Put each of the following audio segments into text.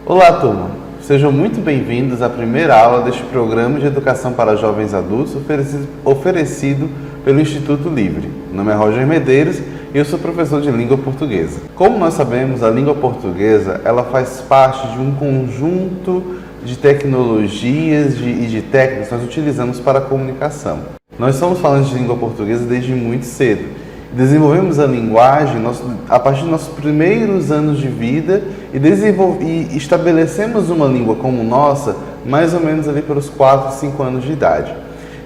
Olá, turma! Sejam muito bem-vindos à primeira aula deste programa de educação para jovens adultos oferecido pelo Instituto Livre. Meu nome é Roger Medeiros e eu sou professor de língua portuguesa. Como nós sabemos, a língua portuguesa ela faz parte de um conjunto de tecnologias e de técnicas que nós utilizamos para a comunicação. Nós somos falantes de língua portuguesa desde muito cedo. Desenvolvemos a linguagem a partir dos nossos primeiros anos de vida e estabelecemos uma língua como nossa mais ou menos ali pelos 4, 5 anos de idade.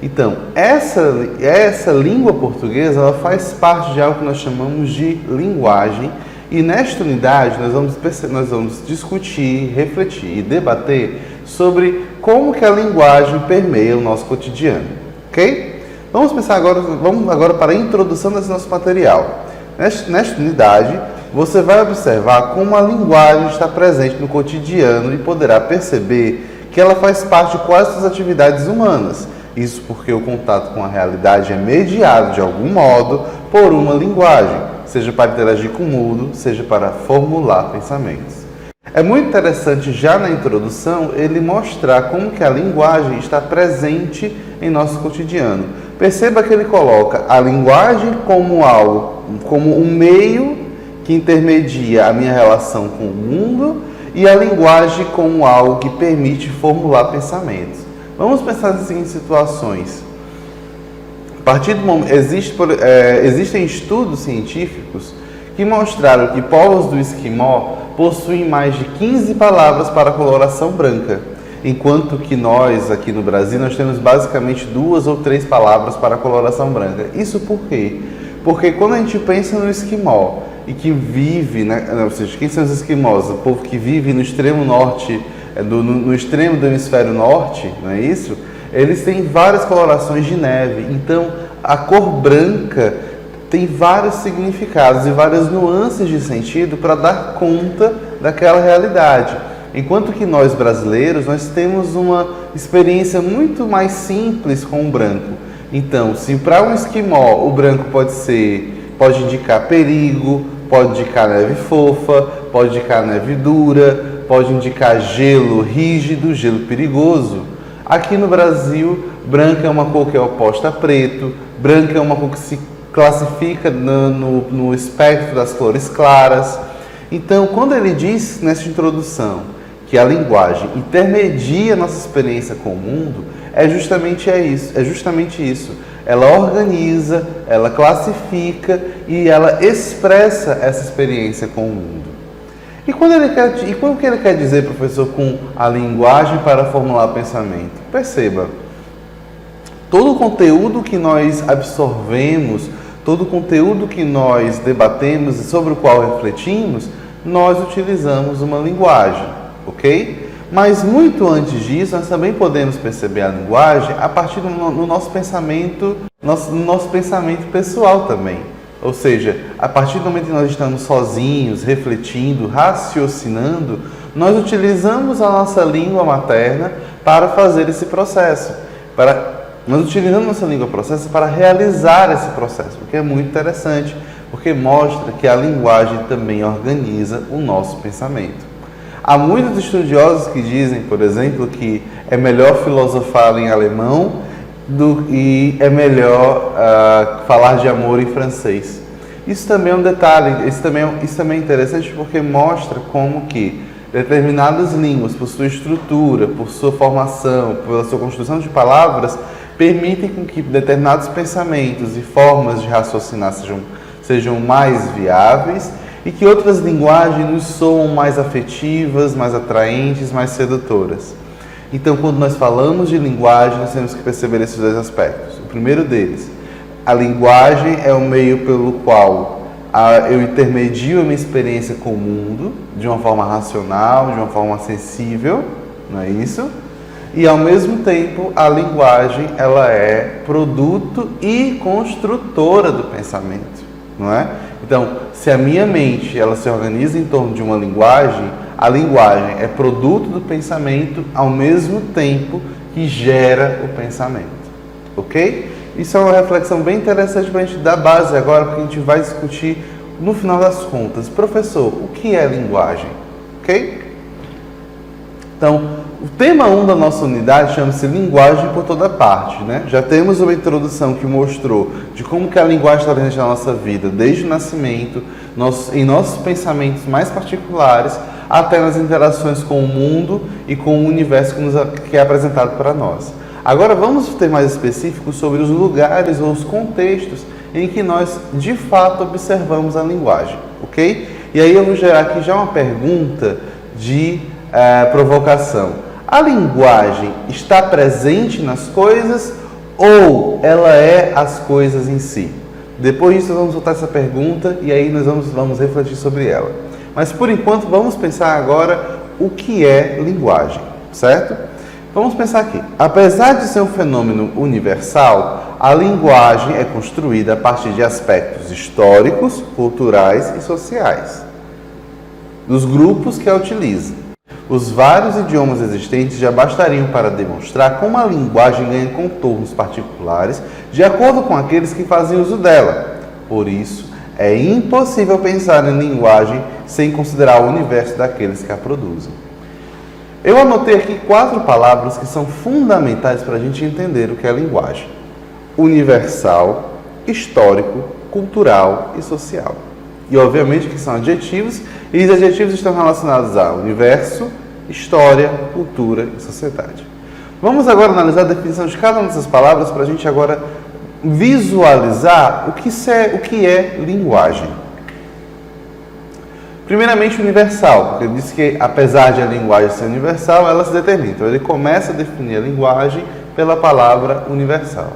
Então, essa língua portuguesa ela faz parte de algo que nós chamamos de linguagem e nesta unidade nós vamos discutir, refletir e debater sobre como que a linguagem permeia o nosso cotidiano, ok? Vamos agora para a introdução desse nosso material. Nesta unidade, você vai observar como a linguagem está presente no cotidiano e poderá perceber que ela faz parte de quase todas as atividades humanas. Isso porque o contato com a realidade é mediado, de algum modo, por uma linguagem, seja para interagir com o mundo, seja para formular pensamentos. É muito interessante já na introdução ele mostrar como que a linguagem está presente em nosso cotidiano. Perceba que ele coloca a linguagem como um meio que intermedia a minha relação com o mundo e a linguagem como algo que permite formular pensamentos. Vamos pensar nas seguintes situações. A partir do momento, existem estudos científicos que mostraram que povos do Esquimó possuem mais de 15 palavras para a coloração branca, enquanto que nós, aqui no Brasil, nós temos basicamente 2 ou 3 palavras para a coloração branca. Isso por quê? Porque quando a gente pensa no Esquimó e que vive, ou seja, quem são os esquimós? O povo que vive no extremo norte, no extremo do hemisfério norte, não é isso? Eles têm várias colorações de neve, então a cor branca tem vários significados e várias nuances de sentido para dar conta daquela realidade. Enquanto que nós brasileiros, nós temos uma experiência muito mais simples com o branco. Então, se para um esquimó o branco pode indicar perigo, pode indicar neve fofa, pode indicar neve dura, pode indicar gelo rígido, gelo perigoso. Aqui no Brasil, branco é uma cor que é oposta a preto, branco é uma cor que se classifica no espectro das cores claras. Então, quando ele diz nessa introdução que a linguagem intermedia nossa experiência com o mundo, é justamente isso. Ela organiza, ela classifica e ela expressa essa experiência com o mundo. E o que ele quer dizer, professor, com a linguagem para formular pensamento? Perceba, todo o conteúdo que nós absorvemos, todo o conteúdo que nós debatemos e sobre o qual refletimos, nós utilizamos uma linguagem, ok? Mas muito antes disso, nós também podemos perceber a linguagem a partir do nosso pensamento, nosso pensamento pessoal também. Ou seja, a partir do momento que nós estamos sozinhos, refletindo, raciocinando, nós utilizamos a nossa língua materna para fazer esse processo. Nós utilizamos nossa língua processo para realizar esse processo, o que é muito interessante, porque mostra que a linguagem também organiza o nosso pensamento. Há muitos estudiosos que dizem, por exemplo, que é melhor filosofar em alemão e é melhor falar de amor em francês. Isso também é um detalhe, isso também é interessante porque mostra como que determinadas línguas, por sua estrutura, por sua formação, pela sua construção de palavras, permitem com que determinados pensamentos e formas de raciocinar sejam mais viáveis e que outras linguagens nos soam mais afetivas, mais atraentes, mais sedutoras. Então, quando nós falamos de linguagem, nós temos que perceber esses 2 aspectos. O primeiro deles, a linguagem é o meio pelo qual eu intermedio a minha experiência com o mundo de uma forma racional, de uma forma sensível, não é isso? E, ao mesmo tempo, a linguagem ela é produto e construtora do pensamento, não é? Então, se a minha mente ela se organiza em torno de uma linguagem, a linguagem é produto do pensamento ao mesmo tempo que gera o pensamento, ok? Isso é uma reflexão bem interessante para a gente dar base agora, porque a gente vai discutir no final das contas. Professor, o que é linguagem? Ok? Então, o tema 1 da nossa unidade chama-se Linguagem por Toda Parte, né? Já temos uma introdução que mostrou de como que a linguagem está presente na nossa vida, desde o nascimento, em nossos pensamentos mais particulares, até nas interações com o mundo e com o universo que é apresentado para nós. Agora vamos ter mais específico sobre os lugares ou os contextos em que nós, de fato, observamos a linguagem, ok? E aí eu vou gerar aqui já uma pergunta de provocação. A linguagem está presente nas coisas ou ela é as coisas em si? Depois disso, nós vamos soltar essa pergunta e aí nós vamos refletir sobre ela. Mas, por enquanto, vamos pensar agora o que é linguagem, certo? Vamos pensar aqui. Apesar de ser um fenômeno universal, a linguagem é construída a partir de aspectos históricos, culturais e sociais dos grupos que a utilizam. Os vários idiomas existentes já bastariam para demonstrar como a linguagem ganha contornos particulares de acordo com aqueles que fazem uso dela. Por isso, é impossível pensar em linguagem sem considerar o universo daqueles que a produzem. Eu anotei aqui 4 palavras que são fundamentais para a gente entender o que é linguagem: universal, histórico, cultural e social. E obviamente que são adjetivos, e os adjetivos estão relacionados ao universo, história, cultura e sociedade. Vamos agora analisar a definição de cada uma dessas palavras para a gente agora visualizar o que é linguagem. Primeiramente, universal, porque ele diz que apesar de a linguagem ser universal, ela se determina. Então ele começa a definir a linguagem pela palavra universal.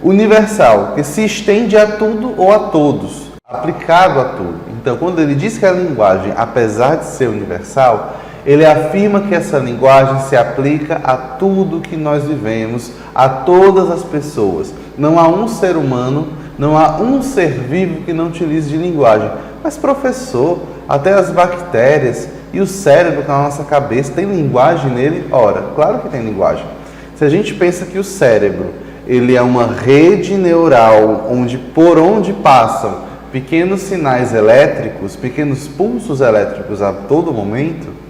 Universal, que se estende a tudo ou a todos, aplicado a tudo. Então, quando ele diz que a linguagem, apesar de ser universal, ele afirma que essa linguagem se aplica a tudo que nós vivemos, a todas as pessoas. Não há um ser humano, não há um ser vivo que não utilize de linguagem. Mas, professor, até as bactérias e o cérebro que está na nossa cabeça, tem linguagem nele? Ora, claro que tem linguagem. Se a gente pensa que o cérebro, ele é uma rede neural por onde passam pequenos sinais elétricos, pequenos pulsos elétricos a todo momento,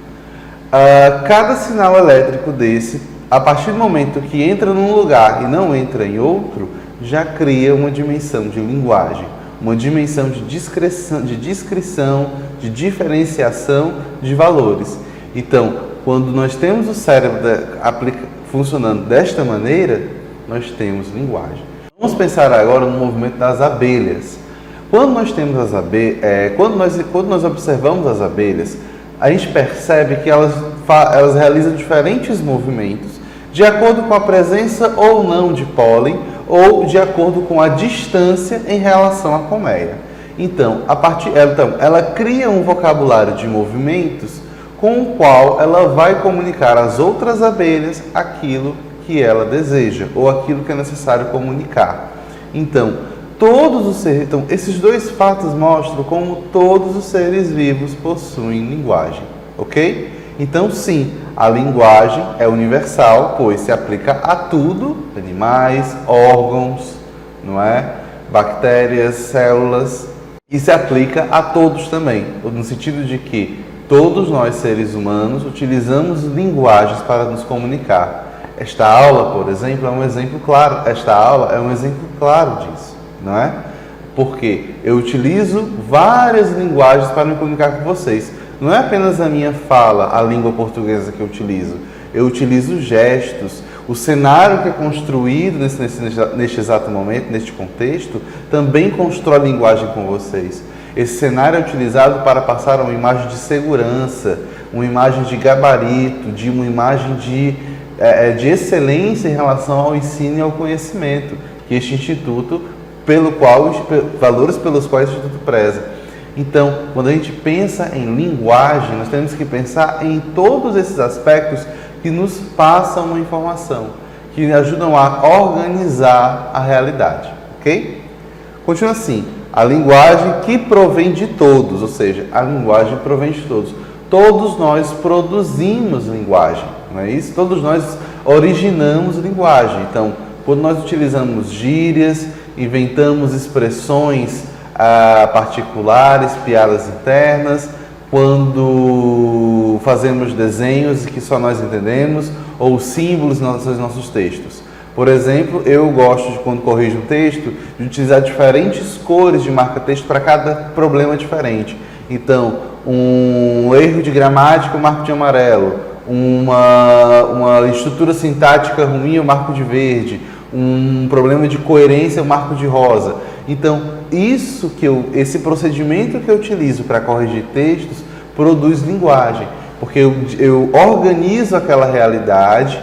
cada sinal elétrico desse, a partir do momento que entra num lugar e não entra em outro, já cria uma dimensão de linguagem, uma dimensão de descrição, de diferenciação de valores. Então, quando nós temos o cérebro funcionando desta maneira, nós temos linguagem. Vamos pensar agora no movimento das abelhas. Quando nós temos quando nós observamos as abelhas, a gente percebe que elas realizam diferentes movimentos de acordo com a presença ou não de pólen ou de acordo com a distância em relação à colmeia. Então, ela cria um vocabulário de movimentos com o qual ela vai comunicar às outras abelhas aquilo que ela deseja ou aquilo que é necessário comunicar. Então, esses dois fatos mostram como todos os seres vivos possuem linguagem, ok? Então, sim, a linguagem é universal, pois se aplica a tudo, animais, órgãos, não é? Bactérias, células, e se aplica a todos também, no sentido de que todos nós, seres humanos, utilizamos linguagens para nos comunicar. Esta aula, por exemplo, é um exemplo claro disso. Não é? Porque eu utilizo várias linguagens para me comunicar com vocês. Não é apenas a minha fala, a língua portuguesa que eu utilizo gestos. O cenário que é construído neste exato momento, neste contexto, também constrói linguagem com vocês. Esse cenário é utilizado para passar uma imagem de segurança, uma imagem de gabarito, uma imagem de excelência em relação ao ensino e ao conhecimento, que este instituto valores pelos quais o Instituto preza. Então, quando a gente pensa em linguagem, nós temos que pensar em todos esses aspectos que nos passam uma informação, que ajudam a organizar a realidade, ok? Continua assim, a linguagem que provém de todos, ou seja, a linguagem provém de todos. Todos nós produzimos linguagem, não é isso? Todos nós originamos linguagem. Então, quando nós utilizamos gírias, inventamos expressões particulares, piadas internas, quando fazemos desenhos que só nós entendemos, ou símbolos nos nossos textos. Por exemplo, eu gosto de, quando corrijo um texto, de utilizar diferentes cores de marca-texto para cada problema diferente. Então, um erro de gramática eu marco de amarelo, uma estrutura sintática ruim eu marco de verde, um problema de coerência eu marco de rosa. Então, esse procedimento que eu utilizo para corrigir textos produz linguagem, porque eu organizo aquela realidade,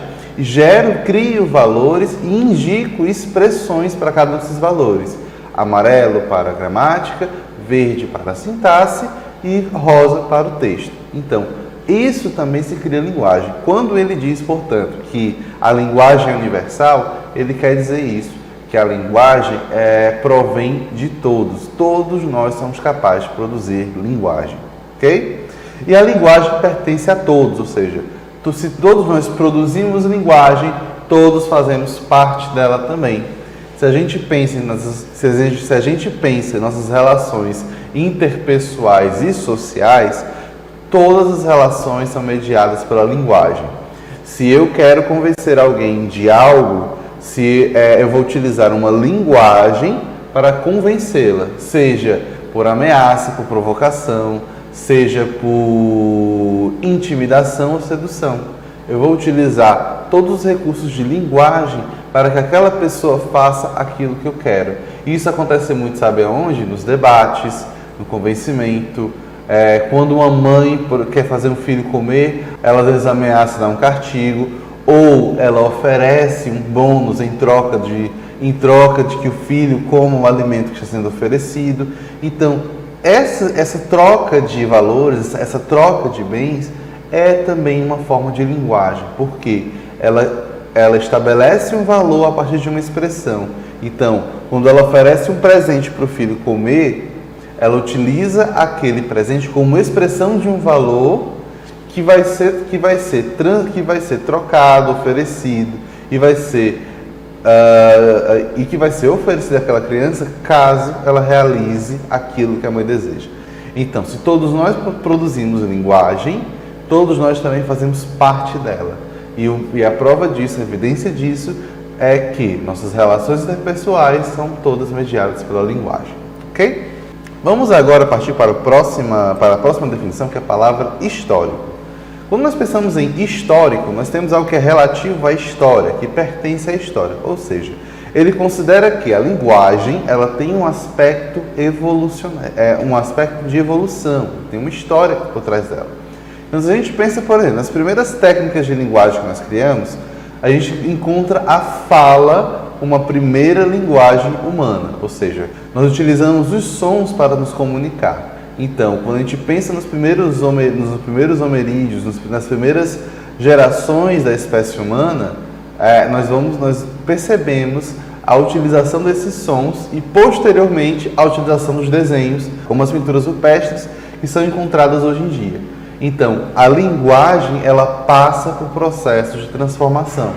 crio valores e indico expressões para cada um desses valores. Amarelo para a gramática, verde para a sintaxe e rosa para o texto. Então, isso também se cria linguagem. Quando ele diz, portanto, que a linguagem é universal, ele quer dizer isso, que a linguagem provém de todos. Todos nós somos capazes de produzir linguagem, ok? E a linguagem pertence a todos, ou seja, se todos nós produzimos linguagem, todos fazemos parte dela também. Se a gente pensa em nossas relações interpessoais e sociais, todas as relações são mediadas pela linguagem. Se eu quero convencer alguém de algo, eu vou utilizar uma linguagem para convencê-la, seja por ameaça, por provocação, seja por intimidação ou sedução. Eu vou utilizar todos os recursos de linguagem para que aquela pessoa faça aquilo que eu quero. E isso acontece muito, sabe aonde? Nos debates, no convencimento. Quando uma mãe quer fazer um filho comer, ela às vezes ameaça dar um castigo, ou ela oferece um bônus em troca de que o filho coma o alimento que está sendo oferecido. Então, essa troca de valores, essa troca de bens é também uma forma de linguagem, porque ela estabelece um valor a partir de uma expressão. Então, quando ela oferece um presente para o filho comer, ela utiliza aquele presente como expressão de um valor que vai ser trocado, oferecido e que vai ser oferecido àquela criança caso ela realize aquilo que a mãe deseja. Então, se todos nós produzimos linguagem, todos nós também fazemos parte dela. E a prova disso, a evidência disso, é que nossas relações interpessoais são todas mediadas pela linguagem. Ok? Vamos agora partir para a próxima definição, que é a palavra histórico. Quando nós pensamos em histórico, nós temos algo que é relativo à história, que pertence à história. Ou seja, ele considera que a linguagem ela tem um aspecto um aspecto de evolução, tem uma história por trás dela. Então, se a gente pensa, por exemplo, nas primeiras técnicas de linguagem que nós criamos, a gente encontra a fala, uma primeira linguagem humana, ou seja, nós utilizamos os sons para nos comunicar. Então, quando a gente pensa nos primeiros homerídeos, nas primeiras gerações da espécie humana, nós percebemos a utilização desses sons e, posteriormente, a utilização dos desenhos, como as pinturas rupestres, que são encontradas hoje em dia. Então, a linguagem ela passa por processos de transformação,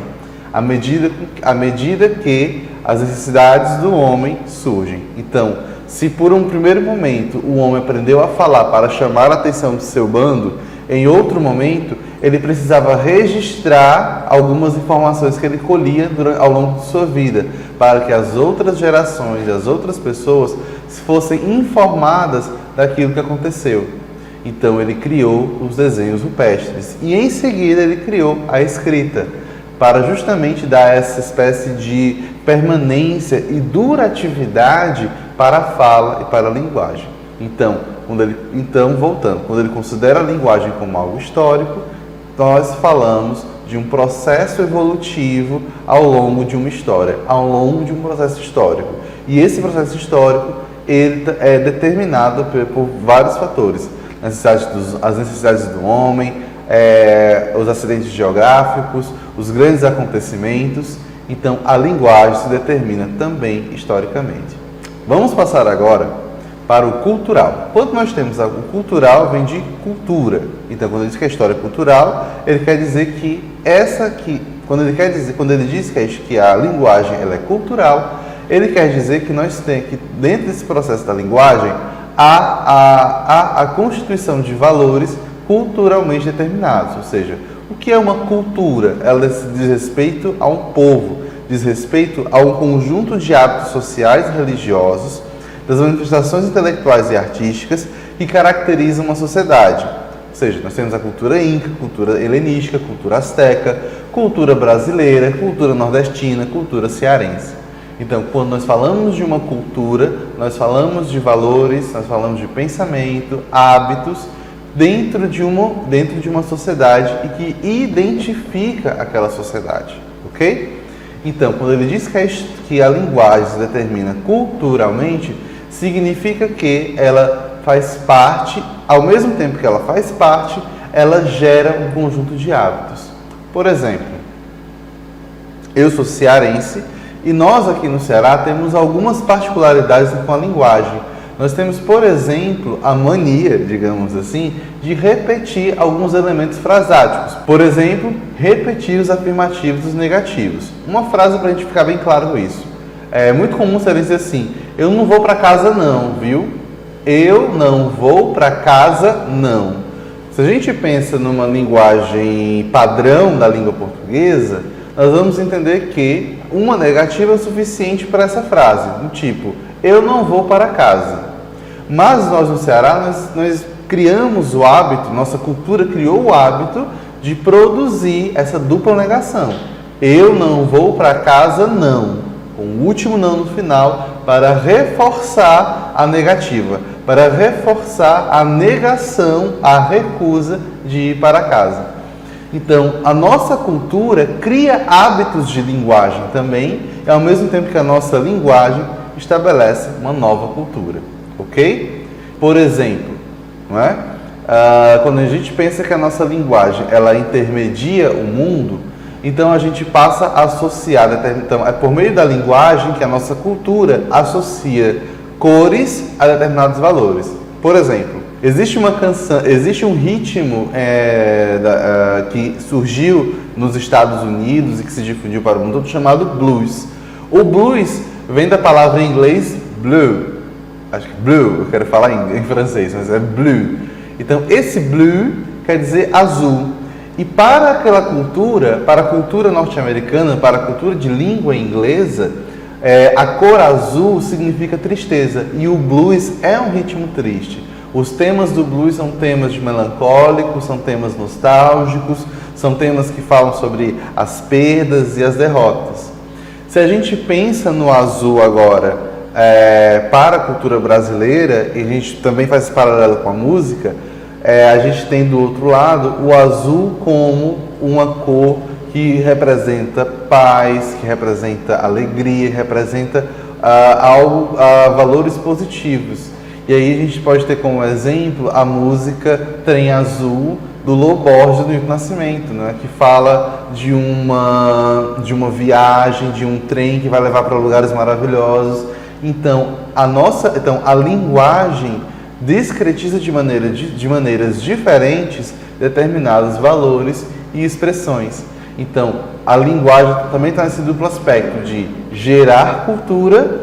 à medida que as necessidades do homem surgem. Então, se por um primeiro momento o homem aprendeu a falar para chamar a atenção do seu bando, em outro momento ele precisava registrar algumas informações que ele colhia ao longo de sua vida, para que as outras gerações, as outras pessoas fossem informadas daquilo que aconteceu. Então ele criou os desenhos rupestres e em seguida ele criou a escrita, para justamente dar essa espécie de permanência e duratividade para a fala e para a linguagem. Então, voltando, quando ele considera a linguagem como algo histórico, nós falamos de um processo evolutivo ao longo de uma história, ao longo de um processo histórico. E esse processo histórico ele é determinado por vários fatores. As necessidades do homem, os acidentes geográficos, os grandes acontecimentos. Então, a linguagem se determina também historicamente. Vamos passar agora para o cultural. Quando nós temos o cultural, vem de cultura. Então, quando ele diz que a história é cultural, ele quer dizer que quando ele diz que a linguagem ela é cultural, ele quer dizer que nós temos que dentro desse processo da linguagem a constituição de valores culturalmente determinados. Ou seja, o que é uma cultura? Ela diz respeito a um povo, diz respeito a um conjunto de hábitos sociais e religiosos, das manifestações intelectuais e artísticas que caracterizam uma sociedade. Ou seja, nós temos a cultura inca, cultura helenística, cultura asteca, cultura brasileira, cultura nordestina, cultura cearense. Então, quando nós falamos de uma cultura, nós falamos de valores, nós falamos de pensamento, hábitos, dentro de uma sociedade e que identifica aquela sociedade, ok? Então, quando ele diz que a linguagem se determina culturalmente, significa que ela faz parte, ao mesmo tempo que ela faz parte, ela gera um conjunto de hábitos. Por exemplo, eu sou cearense e nós aqui no Ceará temos algumas particularidades com a linguagem. Nós temos, por exemplo, a mania, digamos assim, de repetir alguns elementos frasáticos. Por exemplo, repetir os afirmativos e os negativos. Uma frase para a gente ficar bem claro com isso. É muito comum você dizer assim: eu não vou para casa não, viu? Eu não vou para casa não. Se a gente pensa numa linguagem padrão da língua portuguesa, nós vamos entender que uma negativa é o suficiente para essa frase, do tipo, eu não vou para casa. Mas nós no Ceará, nós criamos o hábito, nossa cultura criou o hábito de produzir essa dupla negação. Eu não vou para casa não, com o último não no final, para reforçar a negativa, para reforçar a negação, a recusa de ir para casa. Então, a nossa cultura cria hábitos de linguagem também, e ao mesmo tempo que a nossa linguagem estabelece uma nova cultura, ok? Por exemplo, não é? Quando a gente pensa que a nossa linguagem ela intermedia o mundo, então a gente passa a associar, então é por meio da linguagem que a nossa cultura associa cores a determinados valores. Por exemplo, existe uma canção, existe um ritmo que surgiu nos Estados Unidos e que se difundiu para o mundo todo, chamado blues. O blues vem da palavra em inglês blue. Acho que blue, eu quero falar em francês, mas é blue. Então, esse blue quer dizer azul. E para aquela cultura, para a cultura norte-americana, para a cultura de língua inglesa, a cor azul significa tristeza. E o blues é um ritmo triste. Os temas do blues são temas de melancólicos, são temas nostálgicos, são temas que falam sobre as perdas e as derrotas. Se a gente pensa no azul agora para a cultura brasileira, e a gente também faz esse paralelo com a música, a gente tem do outro lado o azul como uma cor que representa paz, que representa alegria, que representa valores positivos. E aí a gente pode ter como exemplo a música Trem Azul, do Lô Borges do Milton Nascimento, né? Que fala de uma viagem, de um trem que vai levar para lugares maravilhosos. Então, a linguagem discretiza de maneiras diferentes determinados valores e expressões. Então, a linguagem também está nesse duplo aspecto de gerar cultura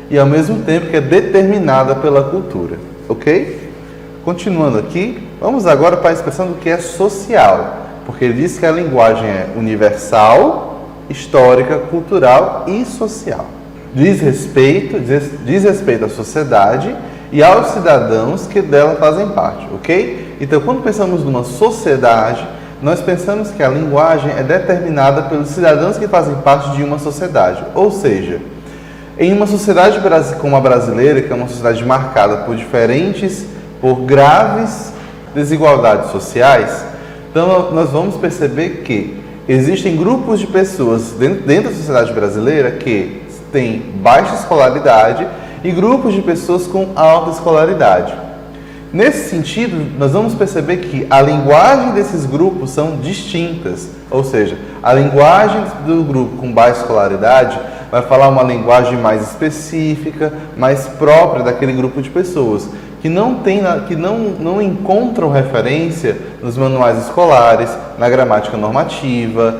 e ao mesmo tempo que é determinada pela cultura, ok? Continuando aqui, vamos agora para a expressão do que é social, porque ele diz que a linguagem é universal, histórica, cultural e social. Diz respeito à sociedade e aos cidadãos que dela fazem parte, ok? Então, quando pensamos numa sociedade, nós pensamos que a linguagem é determinada pelos cidadãos que fazem parte de uma sociedade, ou seja, em uma sociedade como a brasileira, que é uma sociedade marcada por graves desigualdades sociais, então nós vamos perceber que existem grupos de pessoas dentro da sociedade brasileira que têm baixa escolaridade e grupos de pessoas com alta escolaridade. Nesse sentido, nós vamos perceber que a linguagem desses grupos são distintas, ou seja, a linguagem do grupo com baixa escolaridade vai falar uma linguagem mais específica, mais própria daquele grupo de pessoas, que não encontram referência nos manuais escolares, na gramática normativa,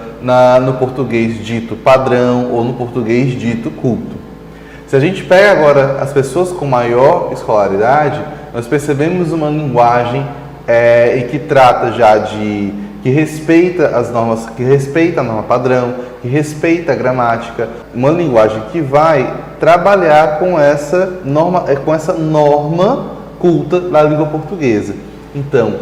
no português dito padrão ou no português dito culto. Se a gente pega agora as pessoas com maior escolaridade, nós percebemos uma linguagem e que trata já de... que respeita as normas, que respeita a norma padrão, que respeita a gramática, uma linguagem que vai trabalhar com essa norma culta da língua portuguesa. Então,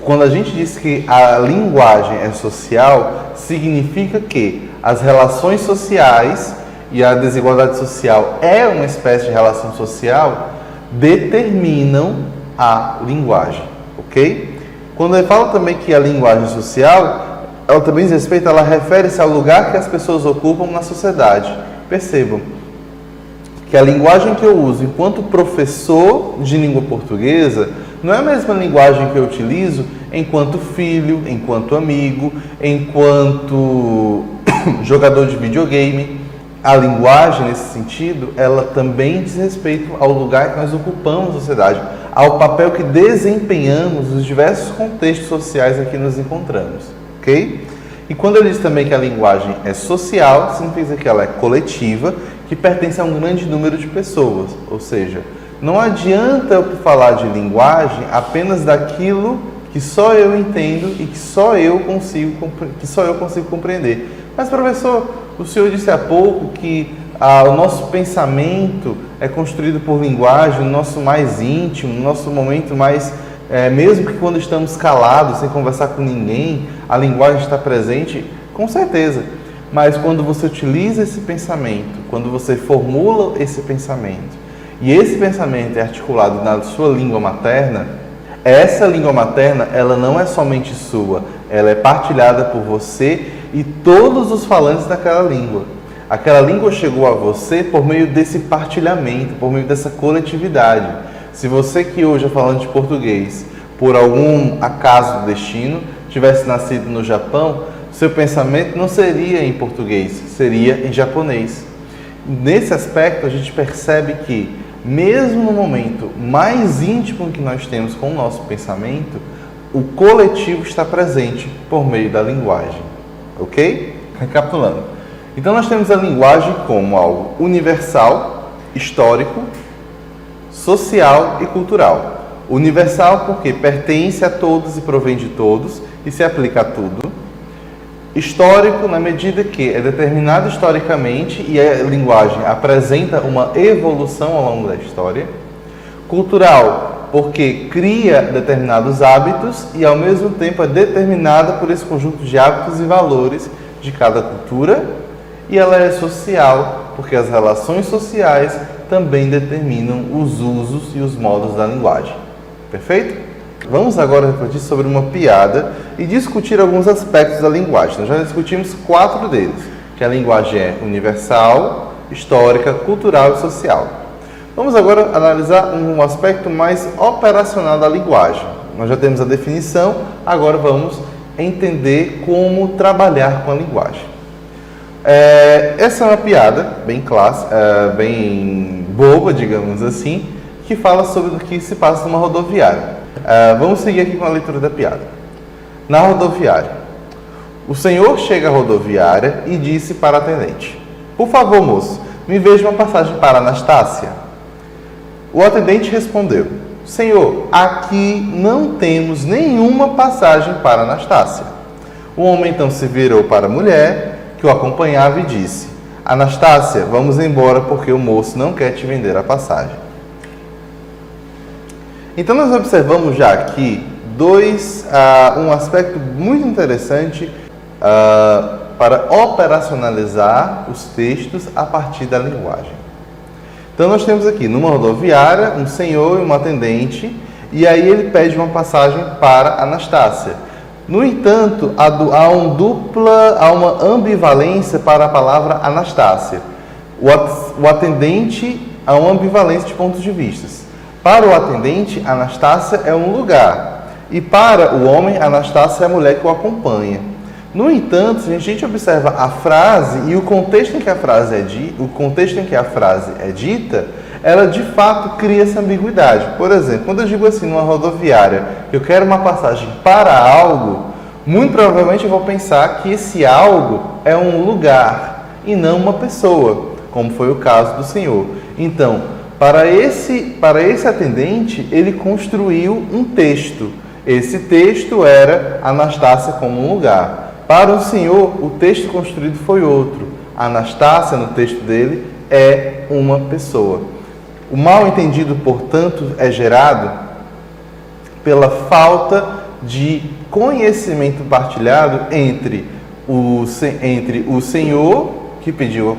quando a gente diz que a linguagem é social, significa que as relações sociais e a desigualdade social é uma espécie de relação social, determinam a linguagem, ok? Quando ele fala também que a linguagem social, ela também diz respeito, ela refere-se ao lugar que as pessoas ocupam na sociedade. Percebam que a linguagem que eu uso enquanto professor de língua portuguesa não é a mesma linguagem que eu utilizo enquanto filho, enquanto amigo, enquanto jogador de videogame. A linguagem, nesse sentido, ela também diz respeito ao lugar que nós ocupamos na sociedade, ao papel que desempenhamos nos diversos contextos sociais em que nos encontramos, ok? E quando ele diz também que a linguagem é social, significa que ela é coletiva, que pertence a um grande número de pessoas, ou seja, não adianta eu falar de linguagem apenas daquilo que só eu entendo e que só eu consigo compreender. Mas, professor, o senhor disse há pouco que o nosso pensamento é construído por linguagem, no nosso mais íntimo, no nosso momento mais... mesmo que quando estamos calados, sem conversar com ninguém, a linguagem está presente, com certeza. Mas quando você utiliza esse pensamento, quando você formula esse pensamento, e esse pensamento é articulado na sua língua materna, essa língua materna, ela não é somente sua, ela é partilhada por você e todos os falantes daquela língua. Aquela língua chegou a você por meio desse partilhamento, por meio dessa coletividade. Se você que hoje é falante de português, por algum acaso do destino, tivesse nascido no Japão, seu pensamento não seria em português, seria em japonês. Nesse aspecto, a gente percebe que, mesmo no momento mais íntimo que nós temos com o nosso pensamento, o coletivo está presente por meio da linguagem. Ok? Recapitulando. Então, nós temos a linguagem como algo universal, histórico, social e cultural. Universal porque pertence a todos e provém de todos e se aplica a tudo. Histórico na medida que é determinado historicamente e a linguagem apresenta uma evolução ao longo da história. Cultural porque cria determinados hábitos e ao mesmo tempo é determinada por esse conjunto de hábitos e valores de cada cultura. E ela é social porque as relações sociais também determinam os usos e os modos da linguagem. Perfeito? Vamos agora refletir sobre uma piada e discutir alguns aspectos da linguagem. Nós já discutimos 4 deles, que a linguagem é universal, histórica, cultural e social. Vamos agora analisar um aspecto mais operacional da linguagem. Nós já temos a definição, agora vamos entender como trabalhar com a linguagem. Essa é uma piada bem clássica, bem boba, digamos assim, que fala sobre o que se passa numa rodoviária. Vamos seguir aqui com a leitura da piada. Na rodoviária. O senhor chega à rodoviária e disse para a atendente: por favor, moço, me veja uma passagem para Anastácia. O atendente respondeu: senhor, aqui não temos nenhuma passagem para Anastácia. O homem então se virou para a mulher que o acompanhava e disse: Anastácia, vamos embora porque o moço não quer te vender a passagem. Então nós observamos já aqui um aspecto muito interessante para operacionalizar os textos a partir da linguagem. Então nós temos aqui numa rodoviária um senhor e uma atendente e aí ele pede uma passagem para Anastácia. No entanto, há uma ambivalência para a palavra Anastácia. O atendente há uma ambivalência de pontos de vista. Para o atendente, Anastácia é um lugar. E para o homem, Anastácia é a mulher que o acompanha. No entanto, se a gente observa a frase e o contexto em que a frase é dita, ela de fato cria essa ambiguidade. Por exemplo, quando eu digo assim, numa rodoviária, eu quero uma passagem para algo, muito provavelmente eu vou pensar que esse algo é um lugar e não uma pessoa, como foi o caso do senhor. Então, Para esse atendente, ele construiu um texto. Esse texto era Anastácia como um lugar. Para o senhor, o texto construído foi outro. Anastácia, no texto dele, é uma pessoa. O mal entendido, portanto, é gerado pela falta de conhecimento partilhado entre o senhor que pediu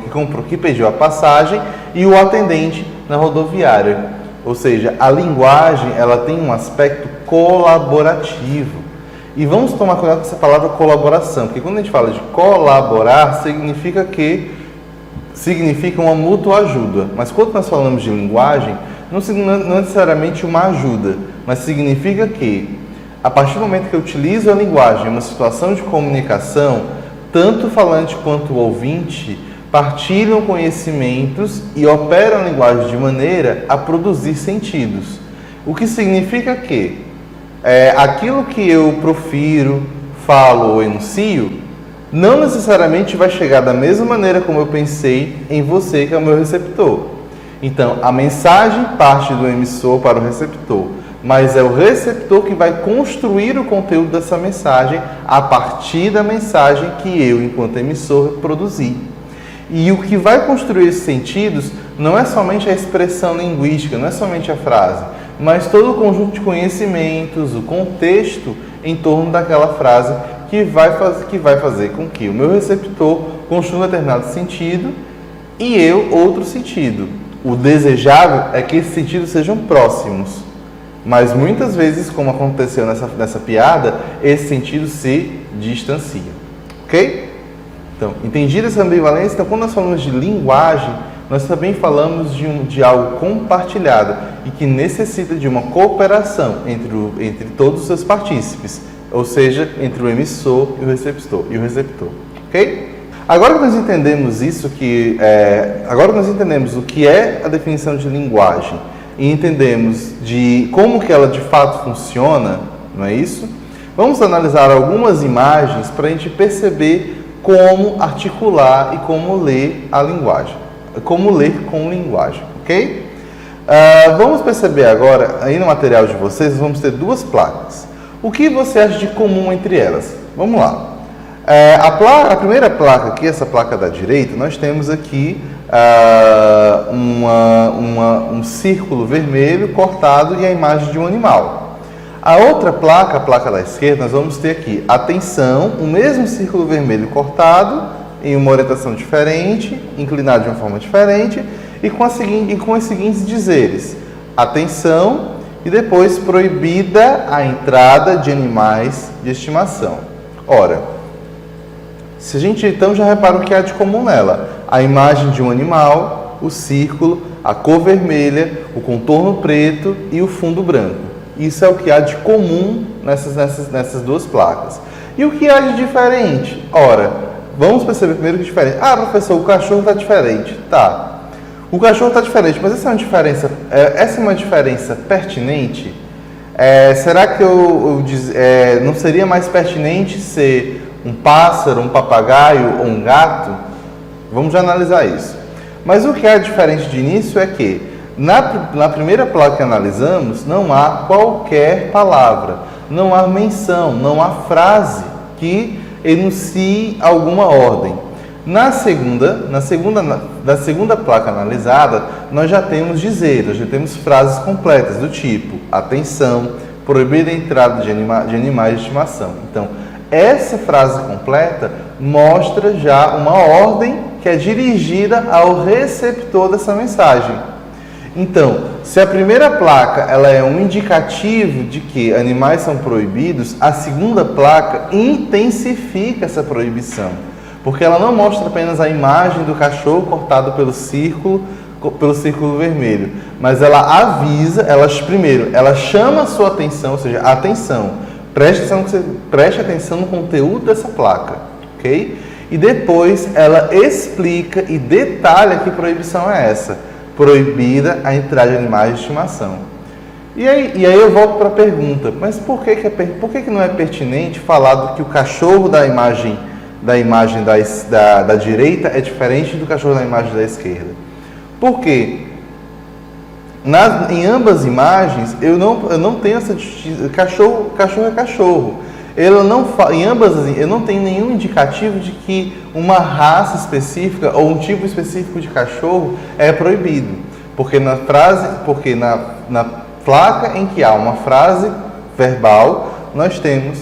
a passagem e o atendente na rodoviária. Ou seja, a linguagem ela tem um aspecto colaborativo. E vamos tomar cuidado com essa palavra colaboração, porque quando a gente fala de colaborar, significa uma mútua ajuda. Mas quando nós falamos de linguagem, não necessariamente uma ajuda, mas significa que, a partir do momento que eu utilizo a linguagem em uma situação de comunicação, tanto o falante quanto o ouvinte partilham conhecimentos e operam a linguagem de maneira a produzir sentidos. O que significa que aquilo que eu profiro, falo ou enuncio, não necessariamente vai chegar da mesma maneira como eu pensei em você, que é o meu receptor. Então, a mensagem parte do emissor para o receptor, mas é o receptor que vai construir o conteúdo dessa mensagem a partir da mensagem que eu, enquanto emissor, produzi. E o que vai construir esses sentidos não é somente a expressão linguística, não é somente a frase, mas todo o conjunto de conhecimentos, o contexto em torno daquela frase que vai fazer com que o meu receptor construa um determinado sentido e eu outro sentido. O desejável é que esses sentidos sejam próximos, mas muitas vezes, como aconteceu nessa piada, esses sentidos se distanciam. Ok? Então, entendida essa ambivalência, então, quando nós falamos de linguagem, nós também falamos de algo compartilhado e que necessita de uma cooperação entre todos os seus partícipes, ou seja, entre o emissor e o receptor. Ok? Agora que nós entendemos agora nós entendemos o que é a definição de linguagem e entendemos de como que ela de fato funciona, não é isso? Vamos analisar algumas imagens para a gente perceber como articular e como ler a linguagem, como ler com linguagem, ok? Vamos perceber agora, aí no material de vocês, vamos ter duas placas. O que você acha de comum entre elas? Vamos lá. A primeira placa aqui, essa placa da direita, nós temos aqui um círculo vermelho cortado e a imagem de um animal. A outra placa, a placa da esquerda, nós vamos ter aqui, atenção, o mesmo círculo vermelho cortado, em uma orientação diferente, inclinado de uma forma diferente, e com os seguintes dizeres: atenção, e depois proibida a entrada de animais de estimação. Ora, se a gente então já repara o que há de comum nela: a imagem de um animal, o círculo, a cor vermelha, o contorno preto e o fundo branco. Isso é o que há de comum nessas duas placas. E o que há de diferente? Ora, vamos perceber primeiro que é diferente. Ah, professor, o cachorro está diferente. Tá. O cachorro está diferente, mas essa é uma diferença pertinente? Será que não seria mais pertinente ser um pássaro, um papagaio ou um gato? Vamos já analisar isso. Mas o que há diferente de início é que na primeira placa que analisamos, não há qualquer palavra, não há menção, não há frase que enuncie alguma ordem. Na segunda placa analisada, nós já temos dizeres, já temos frases completas do tipo: atenção, proibida a entrada de animais de estimação. Então, essa frase completa mostra já uma ordem que é dirigida ao receptor dessa mensagem. Então, se a primeira placa ela é um indicativo de que animais são proibidos, a segunda placa intensifica essa proibição, porque ela não mostra apenas a imagem do cachorro cortado pelo círculo vermelho, mas ela avisa, ela chama a sua atenção, ou seja, atenção, preste atenção no conteúdo dessa placa, ok? E depois ela explica e detalha que proibição é essa: proibida a entrada de animais de estimação. E aí eu volto para a pergunta: mas por que não é pertinente falar do que o cachorro da imagem da direita é diferente do cachorro da imagem da esquerda? Porque Em ambas imagens, eu não tenho essa distinção. Cachorro é cachorro. Em ambas, eu não tenho nenhum indicativo de que uma raça específica ou um tipo específico de cachorro é proibido. Porque na placa em que há uma frase verbal, nós temos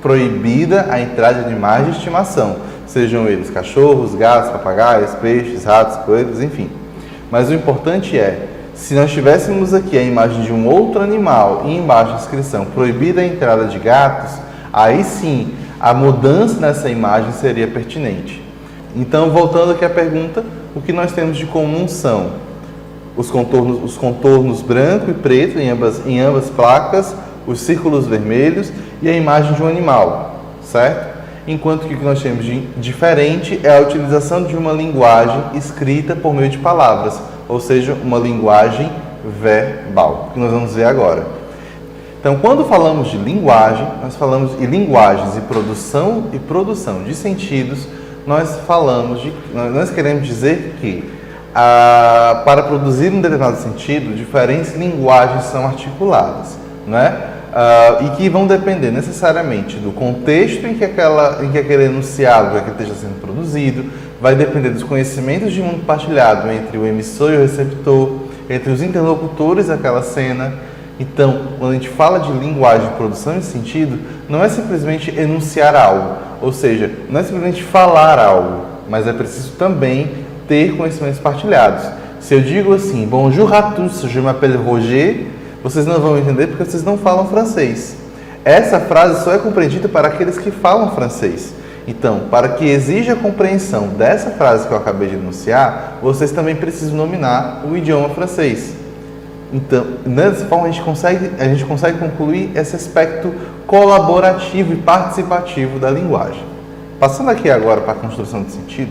proibida a entrada de animais de estimação, sejam eles cachorros, gatos, papagaios, peixes, ratos, coelhos, enfim. Mas o importante é, se nós tivéssemos aqui a imagem de um outro animal e embaixo a inscrição proibida a entrada de gatos, aí sim a mudança nessa imagem seria pertinente. Então, voltando aqui à pergunta, o que nós temos de comum são os contornos branco e preto em ambas placas, os círculos vermelhos e a imagem de um animal, certo? Enquanto que o que nós temos de diferente é a utilização de uma linguagem escrita por meio de palavras, ou seja, uma linguagem verbal, que nós vamos ver agora. Então, quando falamos de linguagem, nós falamos de linguagens e produção de sentidos, nós queremos dizer que para produzir um determinado sentido, diferentes linguagens são articuladas, né? E que vão depender necessariamente do contexto em que aquele enunciado esteja sendo produzido, vai depender dos conhecimentos de mundo partilhado entre o emissor e o receptor, entre os interlocutores daquela cena. Então, quando a gente fala de linguagem e produção de sentido, não é simplesmente enunciar algo, ou seja, não é simplesmente falar algo, mas é preciso também ter conhecimentos partilhados. Se eu digo assim, bonjour à tous, je m'appelle Roger, vocês não vão entender porque vocês não falam francês. Essa frase só é compreendida para aqueles que falam francês. Então, para que exija a compreensão dessa frase que eu acabei de enunciar, vocês também precisam dominar o idioma francês. Então, dessa forma, a gente consegue concluir esse aspecto colaborativo e participativo da linguagem. Passando aqui agora para a construção de sentido,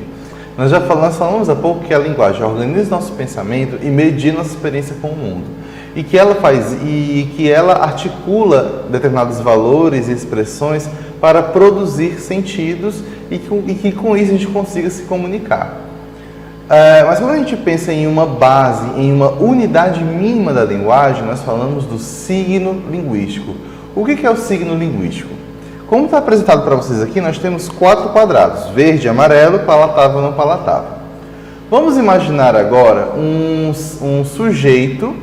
nós falamos há pouco que a linguagem organiza nosso pensamento e media nossa experiência com o mundo. E que ela articula determinados valores e expressões para produzir sentidos e que com isso a gente consiga se comunicar. Mas quando a gente pensa em uma base, em uma unidade mínima da linguagem, nós falamos do signo linguístico. O que é o signo linguístico? Como está apresentado para vocês aqui, nós temos 4 quadrados, verde, amarelo, palatável, não palatável. Vamos imaginar agora um sujeito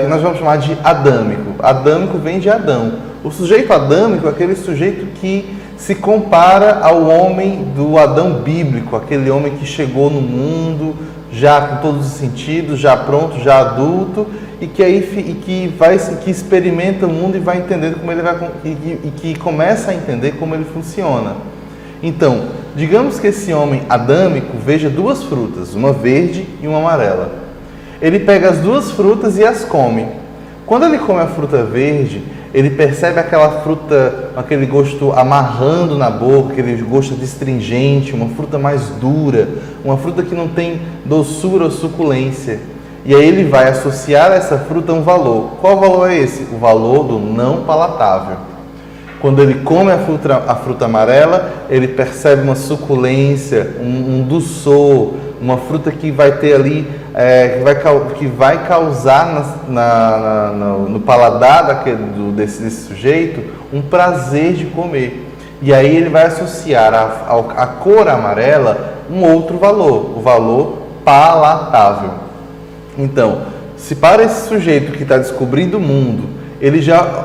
que nós vamos chamar de adâmico. Adâmico vem de Adão. O sujeito adâmico é aquele sujeito que se compara ao homem do Adão bíblico, aquele homem que chegou no mundo já com todos os sentidos, já pronto, já adulto, e que experimenta o mundo e vai entendendo como ele e que começa a entender como ele funciona. Então, digamos que esse homem adâmico veja 2 frutas, uma verde e uma amarela. Ele pega as 2 frutas e as come. Quando ele come a fruta verde, ele percebe aquela fruta, aquele gosto amarrando na boca, aquele gosto astringente, uma fruta mais dura, uma fruta que não tem doçura ou suculência. E aí ele vai associar a essa fruta um valor. Qual valor é esse? O valor do não palatável. Quando ele come a fruta amarela, ele percebe uma suculência, um dulçor, uma fruta que vai ter ali, que vai causar no paladar desse sujeito um prazer de comer. E aí ele vai associar à cor amarela um outro valor, o valor palatável. Então, se para esse sujeito que está descobrindo o mundo,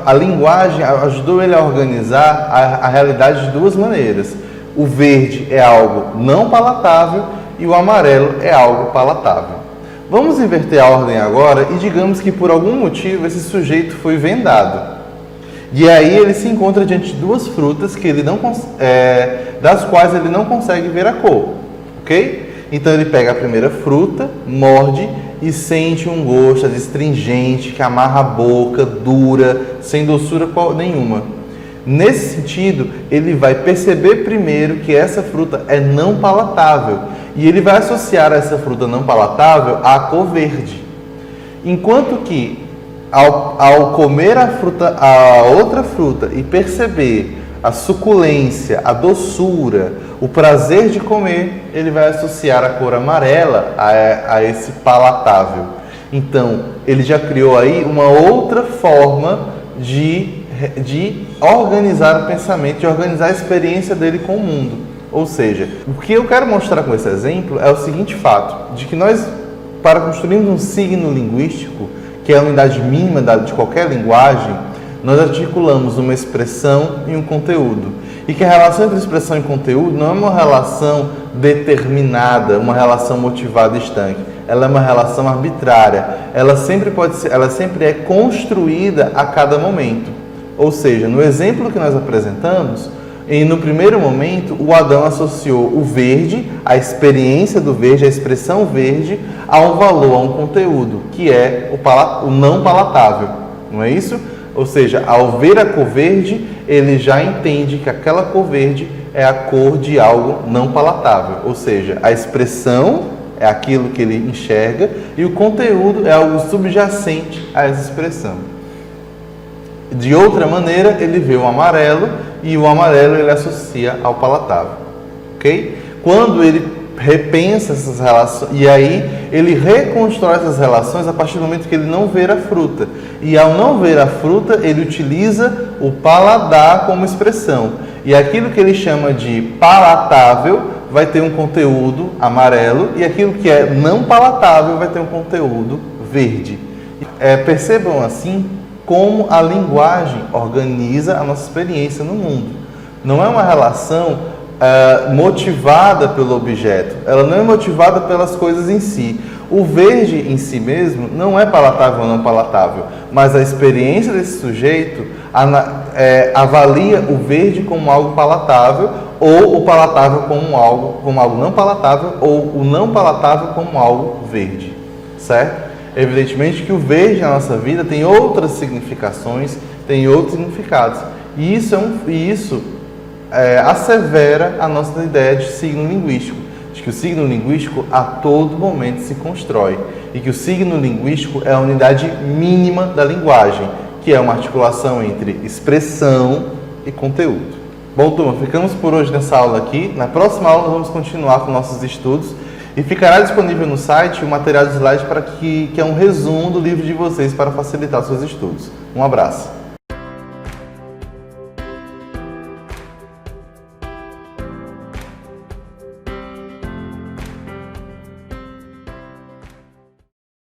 a linguagem ajudou ele a organizar a realidade de 2 maneiras. O verde é algo não palatável e o amarelo é algo palatável. Vamos inverter a ordem agora e digamos que por algum motivo esse sujeito foi vendado. E aí ele se encontra diante de 2 frutas das quais ele não consegue ver a cor, ok? Então ele pega a primeira fruta, morde e sente um gosto astringente que amarra a boca, dura, sem doçura nenhuma. Nesse sentido, ele vai perceber primeiro que essa fruta é não palatável e ele vai associar essa fruta não palatável à cor verde. Enquanto que, ao comer a outra fruta e perceber a suculência, a doçura, o prazer de comer, ele vai associar a cor amarela a esse palatável. Então, ele já criou aí uma outra forma de organizar o pensamento, de organizar a experiência dele com o mundo. Ou seja, o que eu quero mostrar com esse exemplo é o seguinte fato, de que nós, para construirmos um signo linguístico, que é a unidade mínima de qualquer linguagem, nós articulamos uma expressão e um conteúdo. E que a relação entre expressão e conteúdo não é uma relação determinada, uma relação motivada estanque. Ela é uma relação arbitrária. Ela sempre é construída a cada momento. Ou seja, no exemplo que nós apresentamos, no primeiro momento, o Adão associou o verde, a experiência do verde, a expressão verde, a um valor, a um conteúdo, que é o não palatável. Não é isso? Ou seja, ao ver a cor verde, ele já entende que aquela cor verde é a cor de algo não palatável. Ou seja, a expressão é aquilo que ele enxerga e o conteúdo é algo subjacente a essa expressão. De outra maneira, ele vê o amarelo e o amarelo ele associa ao palatável. Ok? Quando ele repensa essas relações, e aí ele reconstrói essas relações a partir do momento que ele não vê a fruta. E ao não ver a fruta, ele utiliza o paladar como expressão. E aquilo que ele chama de palatável vai ter um conteúdo amarelo, e aquilo que é não palatável vai ter um conteúdo verde. Percebam assim como a linguagem organiza a nossa experiência no mundo. Não é uma relação motivada pelo objeto, ela não é motivada pelas coisas em si. O verde em si mesmo não é palatável ou não palatável, mas a experiência desse sujeito avalia o verde como algo palatável, ou o palatável como algo não palatável, ou o não palatável como algo verde, certo? Evidentemente que o verde na nossa vida tem outras significações, tem outros significados, e isso assevera a nossa ideia de signo linguístico, de que o signo linguístico a todo momento se constrói e que o signo linguístico é a unidade mínima da linguagem, que é uma articulação entre expressão e conteúdo. Bom, turma, ficamos por hoje nessa aula aqui. Na próxima aula nós vamos continuar com nossos estudos e ficará disponível no site o material de slide que é um resumo do livro de vocês para facilitar seus estudos. Um abraço!